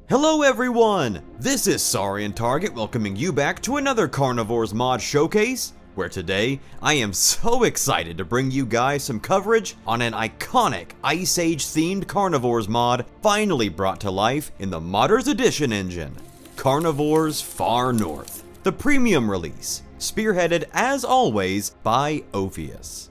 Hello everyone! This is Starium Target welcoming you back to another Carnivores mod showcase, where today I am so excited to bring you guys some coverage on an iconic Ice Age themed Carnivores mod finally brought to life in the Modders Edition engine, Carnivores Far North, the premium release, spearheaded as always by Ophius.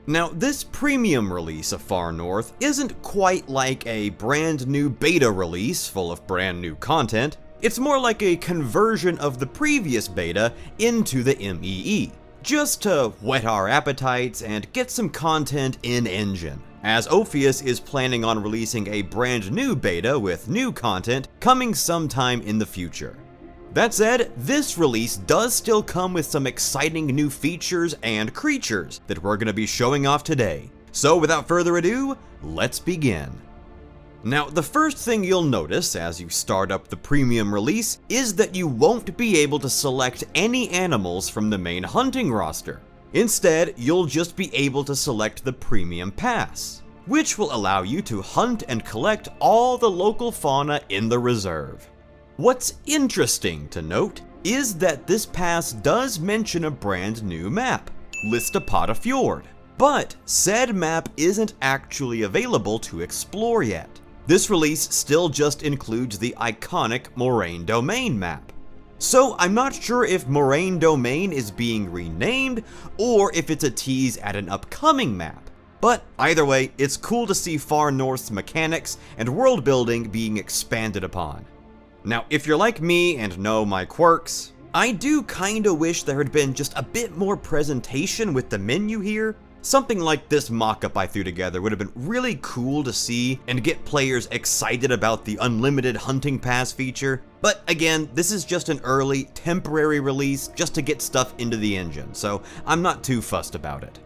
Now, this premium release of Far North isn't quite like a brand new beta release full of brand new content. It's more like a conversion of the previous beta into the MEE, just to whet our appetites and get some content in engine, as Ophius is planning on releasing a brand new beta with new content coming sometime in the future. That said, this release does still come with some exciting new features and creatures that we're going to be showing off today. So without further ado, let's begin. Now, the first thing you'll notice as you start up the premium release is that you won't be able to select any animals from the main hunting roster. Instead, you'll just be able to select the premium pass, which will allow you to hunt and collect all the local fauna in the reserve. What's interesting to note is that this pass does mention a brand new map, Listopada Fjord, but said map isn't actually available to explore yet. This release still just includes the iconic Moraine Domain map. So I'm not sure if Moraine Domain is being renamed or if it's a tease at an upcoming map. But either way, it's cool to see Far North's mechanics and world building being expanded upon. Now, if you're like me and know my quirks, I do kinda wish there had been just a bit more presentation with the menu here. Something like this mock-up I threw together would have been really cool to see and get players excited about the unlimited hunting pass feature. But again, this is just an early, temporary release just to get stuff into the engine, so I'm not too fussed about it.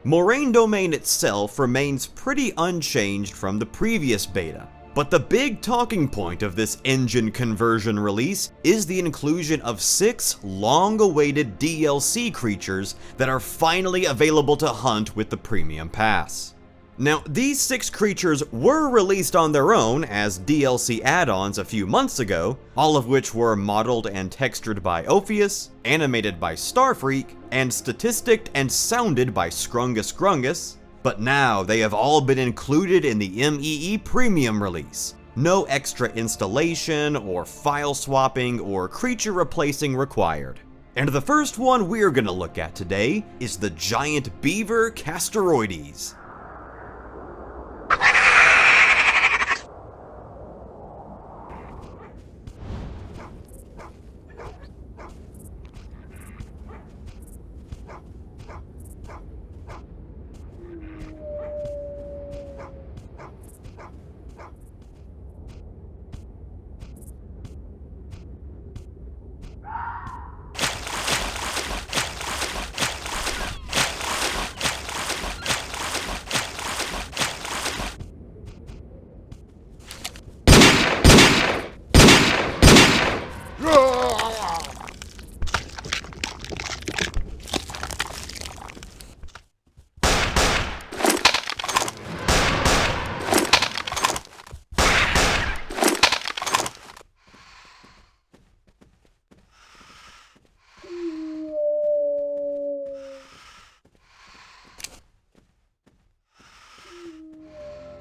Moraine Domain itself remains pretty unchanged from the previous beta. But the big talking point of this engine conversion release is the inclusion of 6 long-awaited DLC creatures that are finally available to hunt with the premium pass. Now, these 6 creatures were released on their own as DLC add-ons a few months ago, all of which were modeled and textured by Ophius, animated by Starfreak, and statisticked and sounded by Scrungus Grungus. But now they have all been included in the MEE Premium release. No extra installation or file swapping or creature replacing required. And the first one we're gonna look at today is the giant beaver Castoroides.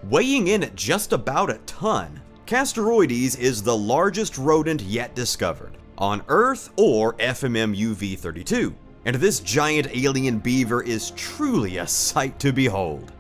Weighing in at just about a ton, Castoroides is the largest rodent yet discovered, on Earth or FMM-UV32, and this giant alien beaver is truly a sight to behold.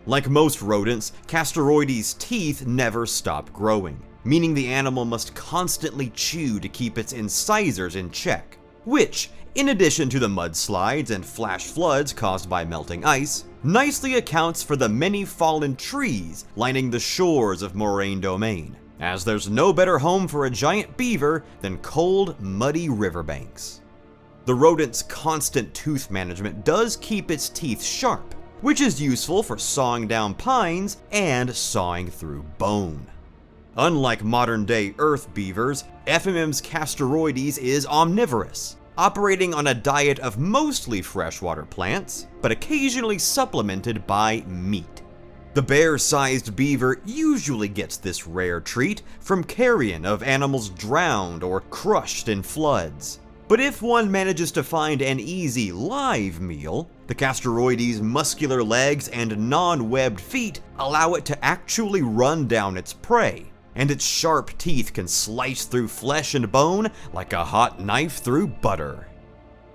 Like most rodents, Castoroides' teeth never stop growing, meaning the animal must constantly chew to keep its incisors in check, which, in addition to the mudslides and flash floods caused by melting ice, nicely accounts for the many fallen trees lining the shores of Moraine Domain, as there's no better home for a giant beaver than cold, muddy riverbanks. The rodent's constant tooth management does keep its teeth sharp, which is useful for sawing down pines and sawing through bone. Unlike modern-day earth beavers, FMM's Castoroides is omnivorous, operating on a diet of mostly freshwater plants, but occasionally supplemented by meat. The bear-sized beaver usually gets this rare treat from carrion of animals drowned or crushed in floods. But if one manages to find an easy live meal, the Castoroides' muscular legs and non-webbed feet allow it to actually run down its prey, and its sharp teeth can slice through flesh and bone like a hot knife through butter.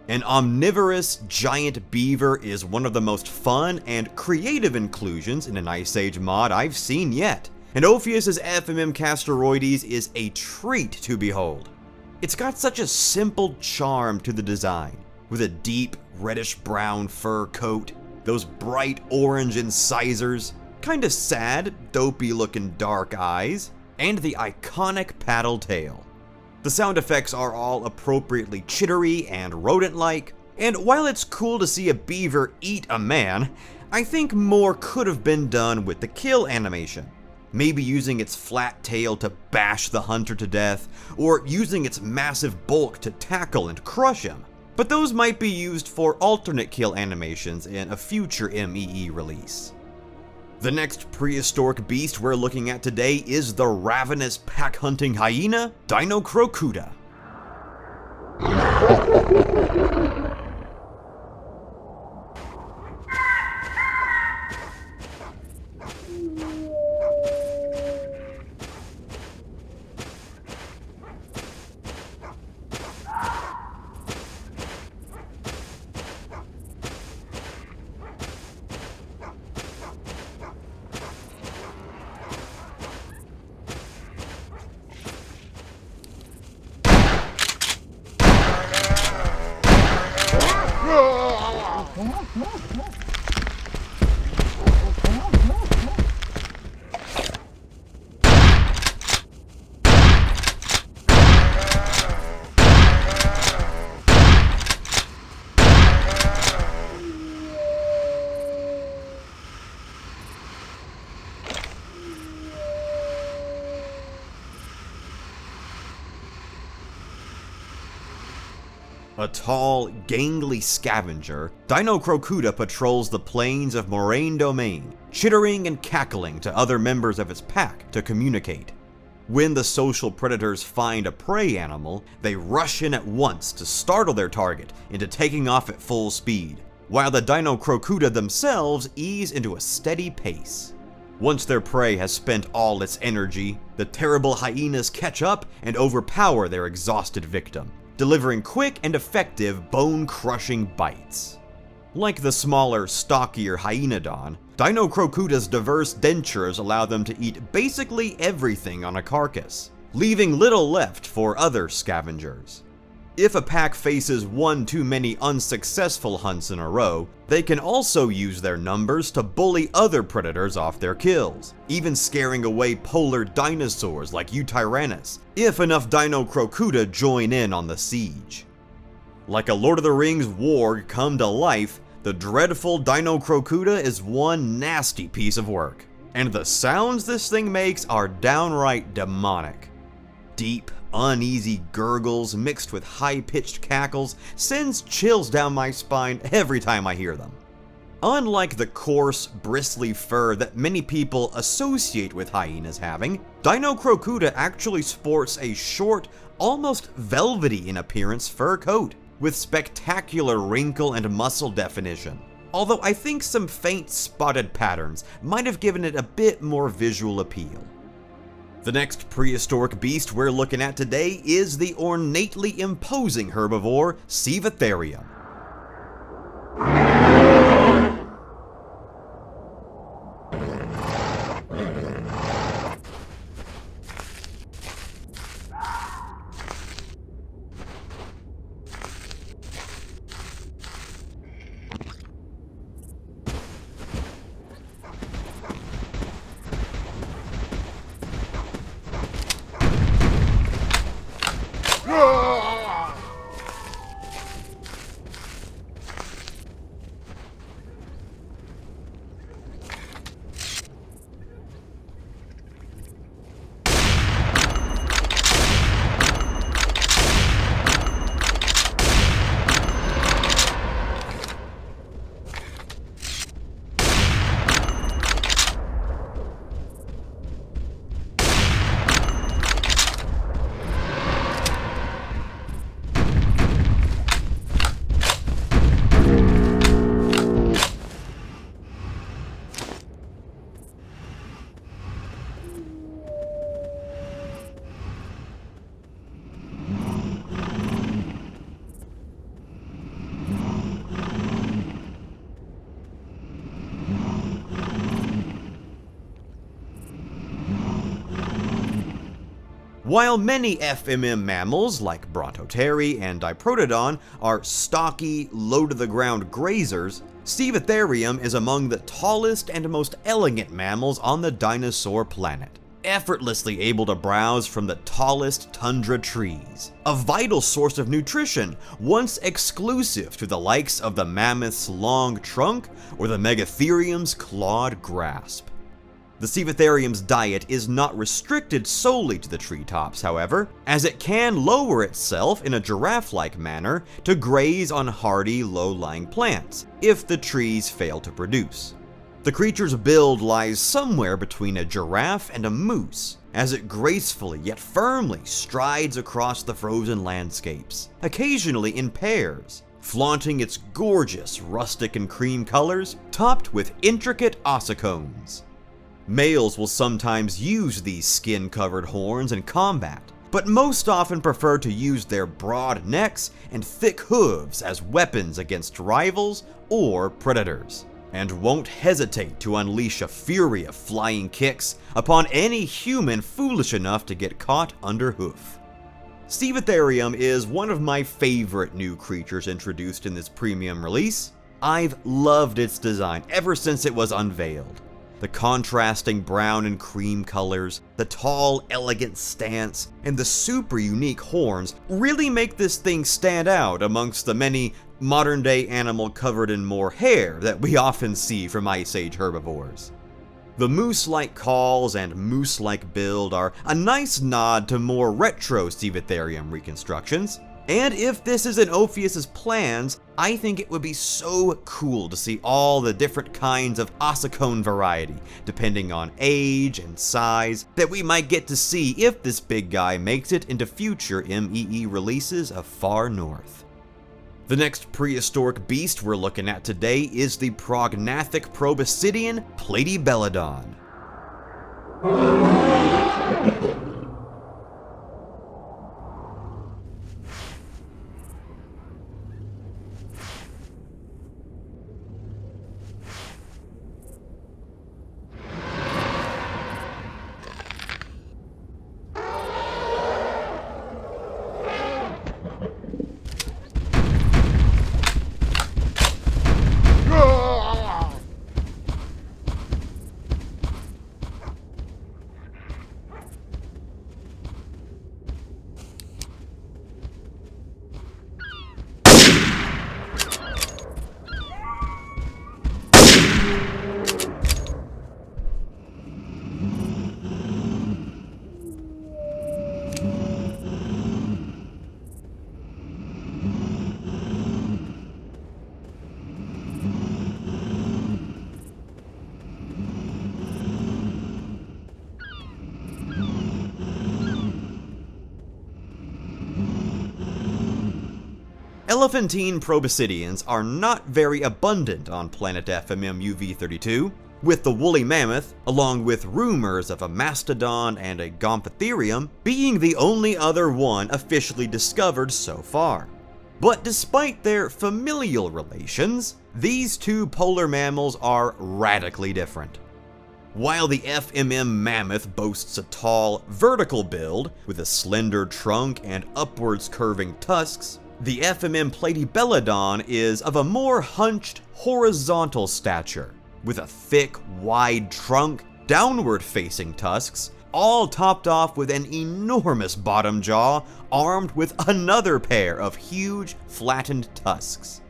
An omnivorous giant beaver is one of the most fun and creative inclusions in an Ice Age mod I've seen yet, and Ophius' FMM Castoroides is a treat to behold. It's got such a simple charm to the design, with a deep reddish-brown fur coat, those bright orange incisors, kinda sad, dopey-looking dark eyes, and the iconic paddle tail. The sound effects are all appropriately chittery and rodent-like, and while it's cool to see a beaver eat a man, I think more could have been done with the kill animation. Maybe using its flat tail to bash the hunter to death, or using its massive bulk to tackle and crush him. But those might be used for alternate kill animations in a future MEE release. The next prehistoric beast we're looking at today is the ravenous pack-hunting hyena, Dinocrocuta. A tall, gangly scavenger, Dinocrocuta patrols the plains of Moraine Domain, chittering and cackling to other members of its pack to communicate. When the social predators find a prey animal, they rush in at once to startle their target into taking off at full speed, while the Dinocrocuta themselves ease into a steady pace. Once their prey has spent all its energy, the terrible hyenas catch up and overpower their exhausted victim, delivering quick and effective bone-crushing bites. Like the smaller, stockier Hyenodon, Dinocrocuta's diverse dentures allow them to eat basically everything on a carcass, leaving little left for other scavengers. If a pack faces one too many unsuccessful hunts in a row, they can also use their numbers to bully other predators off their kills, even scaring away polar dinosaurs like Eutyrannus, if enough Dinocrocuta join in on the siege. Like a Lord of the Rings warg come to life, the dreadful Dinocrocuta is one nasty piece of work, and the sounds this thing makes are downright demonic. Deep, uneasy gurgles mixed with high-pitched cackles sends chills down my spine every time I hear them. Unlike the coarse, bristly fur that many people associate with hyenas having, Dinocrocuta actually sports a short, almost velvety in appearance fur coat, with spectacular wrinkle and muscle definition, although I think some faint spotted patterns might have given it a bit more visual appeal. The next prehistoric beast we're looking at today is the ornately imposing herbivore, Civatherium. While many FMM mammals, like Brontoteri and Diprotodon, are stocky, low-to-the-ground grazers, Stevitharium is among the tallest and most elegant mammals on the dinosaur planet, effortlessly able to browse from the tallest tundra trees. A vital source of nutrition, once exclusive to the likes of the mammoth's long trunk or the megatherium's clawed grasp. The Stevitharium's diet is not restricted solely to the treetops, however, as it can lower itself in a giraffe-like manner to graze on hardy, low-lying plants, if the trees fail to produce. The creature's build lies somewhere between a giraffe and a moose, as it gracefully yet firmly strides across the frozen landscapes, occasionally in pairs, flaunting its gorgeous rustic and cream colors, topped with intricate ossicones. Males will sometimes use these skin-covered horns in combat, but most often prefer to use their broad necks and thick hooves as weapons against rivals or predators, and won't hesitate to unleash a fury of flying kicks upon any human foolish enough to get caught under hoof. Stevitharium is one of my favorite new creatures introduced in this premium release. I've loved its design ever since it was unveiled. The contrasting brown and cream colors, the tall, elegant stance, and the super unique horns really make this thing stand out amongst the many modern-day animal covered in more hair that we often see from Ice Age herbivores. The moose-like calls and moose-like build are a nice nod to more retro Stevitharium reconstructions, and if this is in Ophius's plans, I think it would be so cool to see all the different kinds of ossicone variety, depending on age and size, that we might get to see if this big guy makes it into future MeE releases of Far North. The next prehistoric beast we're looking at today is the prognathic proboscidean Platybelladon. Elephantine proboscideans are not very abundant on planet FMM UV32, with the woolly mammoth, along with rumors of a mastodon and a gomphotherium, being the only other one officially discovered so far. But despite their familial relations, these two polar mammals are radically different. While the FMM mammoth boasts a tall, vertical build with a slender trunk and upwards curving tusks, the FMM Platybelladon is of a more hunched, horizontal stature, with a thick, wide trunk, downward-facing tusks, all topped off with an enormous bottom jaw armed with another pair of huge, flattened tusks.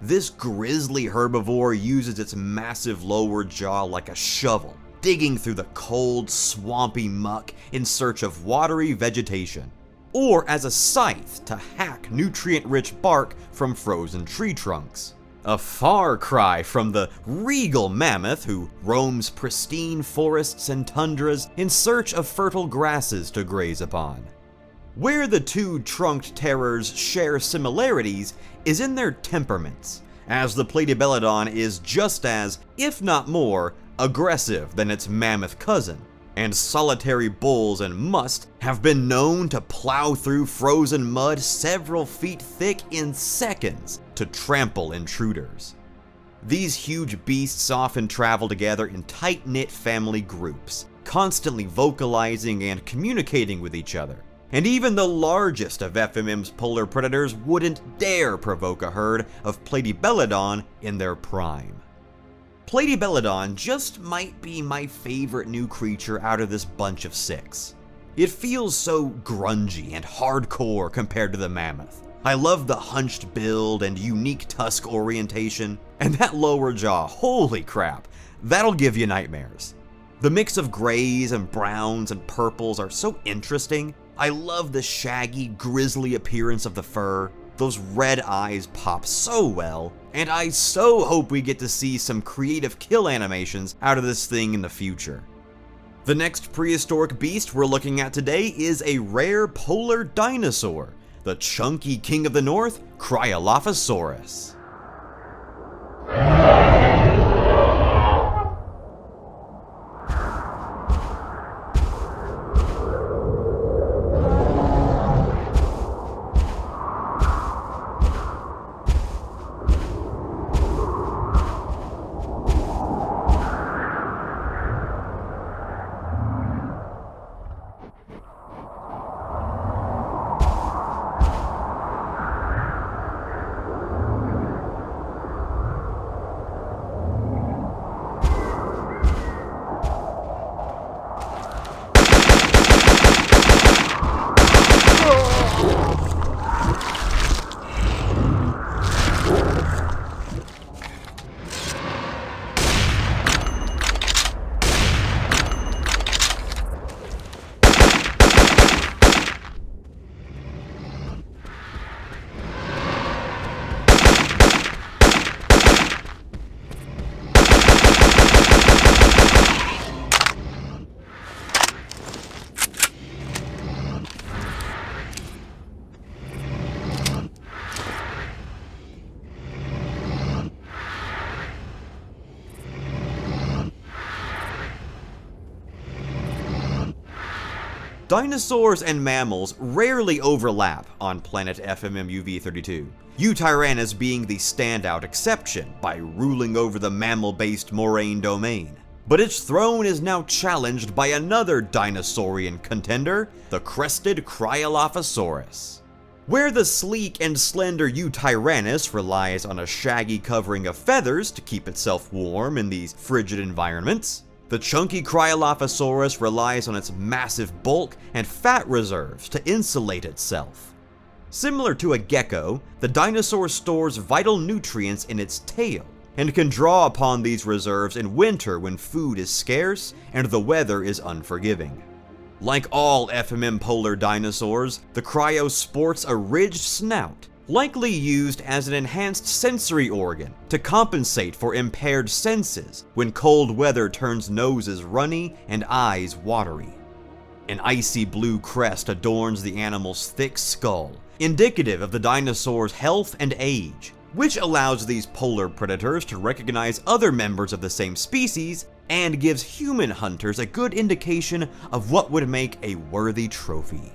This grisly herbivore uses its massive lower jaw like a shovel, digging through the cold, swampy muck in search of watery vegetation, or as a scythe to hack nutrient-rich bark from frozen tree trunks. A far cry from the regal mammoth who roams pristine forests and tundras in search of fertile grasses to graze upon. Where the two trunked terrors share similarities is in their temperaments, as the Platybelladon is just as, if not more, aggressive than its mammoth cousin, and solitary bulls and must have been known to plow through frozen mud several feet thick in seconds to trample intruders. These huge beasts often travel together in tight-knit family groups, constantly vocalizing and communicating with each other. And even the largest of FMM's polar predators wouldn't dare provoke a herd of Belladon in their prime. Belladon just might be my favorite new creature out of this bunch of 6. It feels so grungy and hardcore compared to the mammoth. I love the hunched build and unique tusk orientation, and that lower jaw, holy crap, that'll give you nightmares. The mix of grays and browns and purples are so interesting. I love the shaggy, grisly appearance of the fur. Those red eyes pop so well, and I so hope we get to see some creative kill animations out of this thing in the future. The next prehistoric beast we're looking at today is a rare polar dinosaur, the chunky king of the north, Cryolophosaurus. Dinosaurs and mammals rarely overlap on planet FMM UV32, Eutyrannus being the standout exception by ruling over the mammal-based moraine domain. But its throne is now challenged by another dinosaurian contender, the crested Cryolophosaurus. Where the sleek and slender Eutyrannus relies on a shaggy covering of feathers to keep itself warm in these frigid environments, the chunky Cryolophosaurus relies on its massive bulk and fat reserves to insulate itself. Similar to a gecko, the dinosaur stores vital nutrients in its tail, and can draw upon these reserves in winter when food is scarce and the weather is unforgiving. Like all FMM polar dinosaurs, the Cryo sports a ridged snout, likely used as an enhanced sensory organ to compensate for impaired senses when cold weather turns noses runny and eyes watery. An icy blue crest adorns the animal's thick skull, indicative of the dinosaur's health and age, which allows these polar predators to recognize other members of the same species and gives human hunters a good indication of what would make a worthy trophy.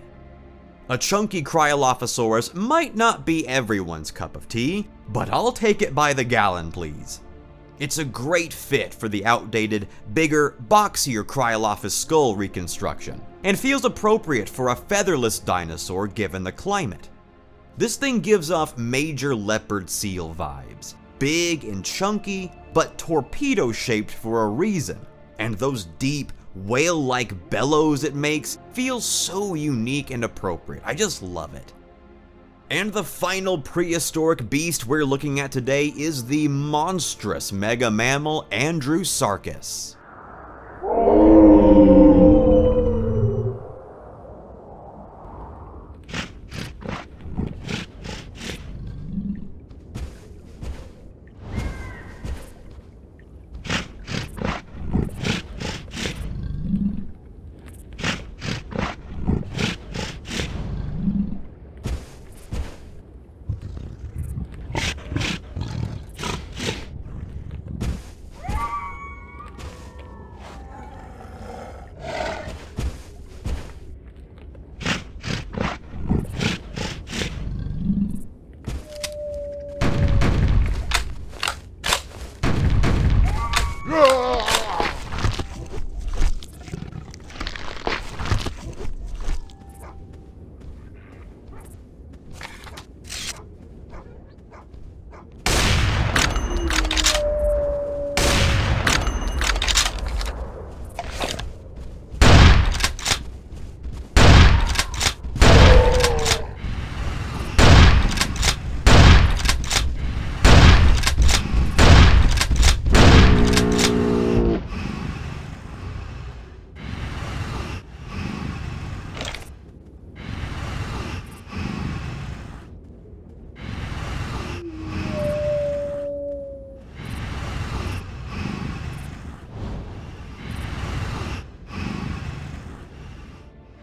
A chunky Cryolophosaurus might not be everyone's cup of tea, but I'll take it by the gallon, please. It's a great fit for the outdated, bigger, boxier Cryolophus skull reconstruction, and feels appropriate for a featherless dinosaur given the climate. This thing gives off major leopard seal vibes, big and chunky, but torpedo-shaped for a reason, and those deep, whale-like bellows it makes feels so unique and appropriate. I just love it. And the final prehistoric beast we're looking at today is the monstrous mega mammal Andrew Sarcus.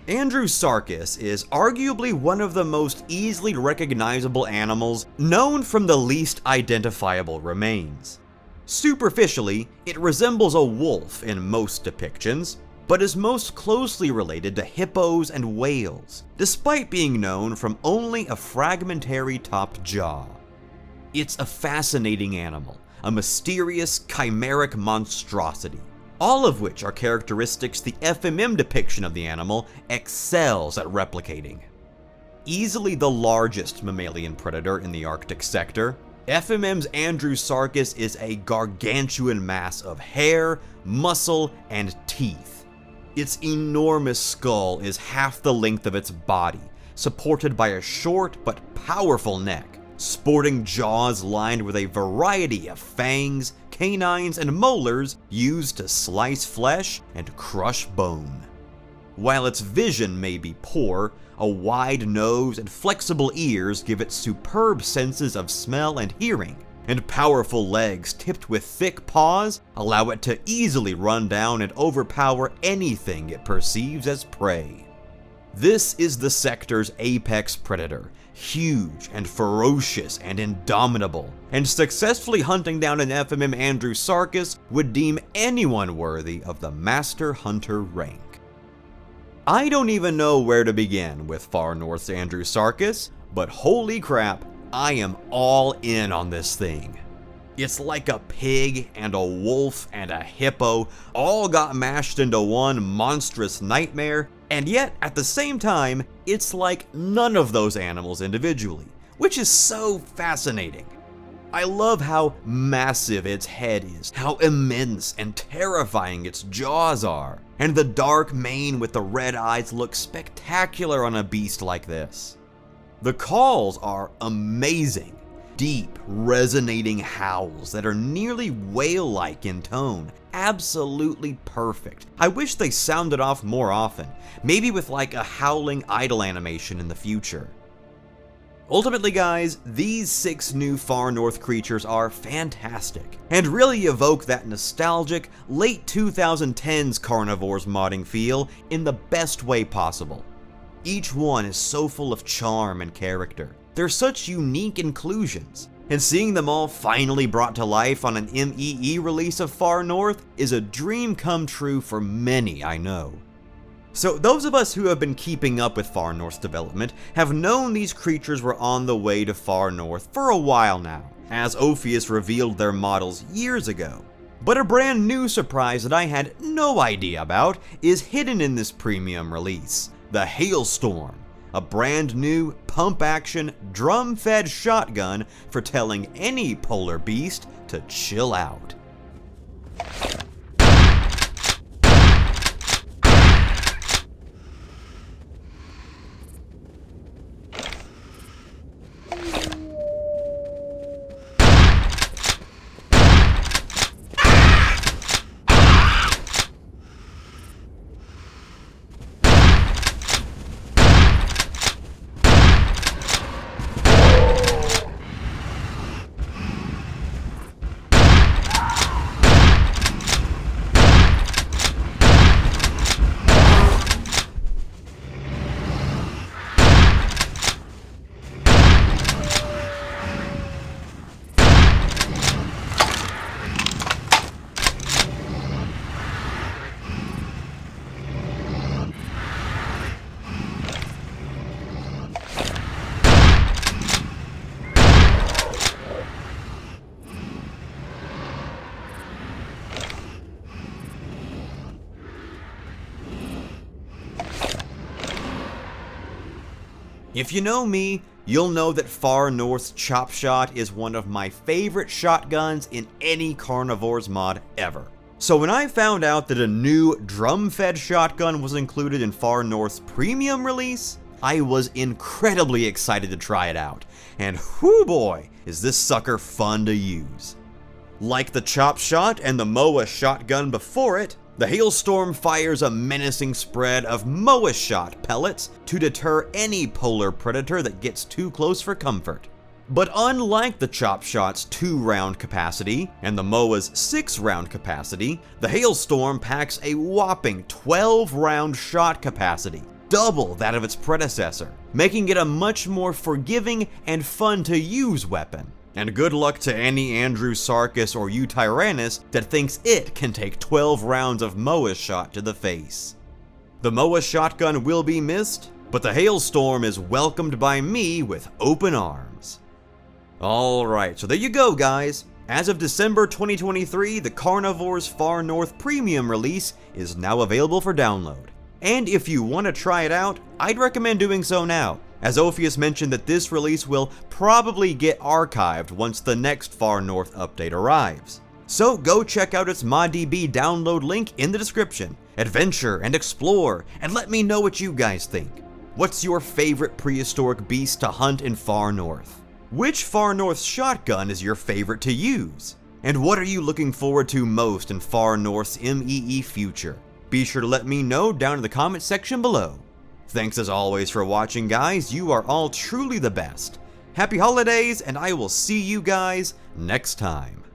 Andrew Sarcus is arguably one of the most easily recognizable animals known from the least identifiable remains. Superficially, it resembles a wolf in most depictions, but is most closely related to hippos and whales, despite being known from only a fragmentary top jaw. It's a fascinating animal, a mysterious, chimeric monstrosity, all of which are characteristics the FMM depiction of the animal excels at replicating. Easily the largest mammalian predator in the Arctic sector, FMM's Andrew Sarcus is a gargantuan mass of hair, muscle, and teeth. Its enormous skull is half the length of its body, supported by a short but powerful neck, sporting jaws lined with a variety of fangs, canines, and molars used to slice flesh and crush bone. While its vision may be poor, a wide nose and flexible ears give it superb senses of smell and hearing, and powerful legs tipped with thick paws allow it to easily run down and overpower anything it perceives as prey. This is the sector's apex predator, huge and ferocious and indomitable, and successfully hunting down an FMM Andrew Sarcus would deem anyone worthy of the Master Hunter rank. I don't even know where to begin with Far North's Andrew Sarcus, but holy crap, I am all in on this thing. It's like a pig and a wolf and a hippo all got mashed into one monstrous nightmare, and yet at the same time, it's like none of those animals individually, which is so fascinating. I love how massive its head is, how immense and terrifying its jaws are, and the dark mane with the red eyes looks spectacular on a beast like this. The calls are amazing, deep, resonating howls that are nearly whale-like in tone, absolutely perfect. I wish they sounded off more often, maybe with like a howling idle animation in the future. Ultimately guys, these 6 new Far North creatures are fantastic, and really evoke that nostalgic, late 2010s Carnivores modding feel in the best way possible. Each one is so full of charm and character. They're such unique inclusions, and seeing them all finally brought to life on an MEE release of Far North is a dream come true for many, I know. So those of us who have been keeping up with Far North's development have known these creatures were on the way to Far North for a while now, as Ophius revealed their models years ago. But a brand new surprise that I had no idea about is hidden in this premium release, the Hailstorm, a brand new pump-action, drum-fed shotgun for telling any polar beast to chill out. If you know me, you'll know that Far North's Chop Shot is one of my favorite shotguns in any Carnivores mod ever. So when I found out that a new drum-fed shotgun was included in Far North's premium release, I was incredibly excited to try it out, and whoo boy, is this sucker fun to use. Like the Chop Shot and the MOA shotgun before it, the Hailstorm fires a menacing spread of MOA shot pellets to deter any polar predator that gets too close for comfort. But unlike the Chop Shot's 2-round capacity and the MOA's 6-round capacity, the Hailstorm packs a whopping 12-round shot capacity, double that of its predecessor, making it a much more forgiving and fun to use weapon. And good luck to any Andrew Sarcus or Tyrannus that thinks it can take 12 rounds of MOA shot to the face. The MOA shotgun will be missed, but the Hailstorm is welcomed by me with open arms. Alright, so there you go guys. As of December 2023, the Carnivores Far North Premium release is now available for download. And if you want to try it out, I'd recommend doing so now, as Ophius mentioned that this release will probably get archived once the next Far North update arrives. So go check out its ModDB download link in the description, adventure and explore, and let me know what you guys think. What's your favorite prehistoric beast to hunt in Far North? Which Far North shotgun is your favorite to use? And what are you looking forward to most in Far North's ME future? Be sure to let me know down in the comment section below. Thanks as always for watching guys, you are all truly the best. Happy holidays, and I will see you guys next time.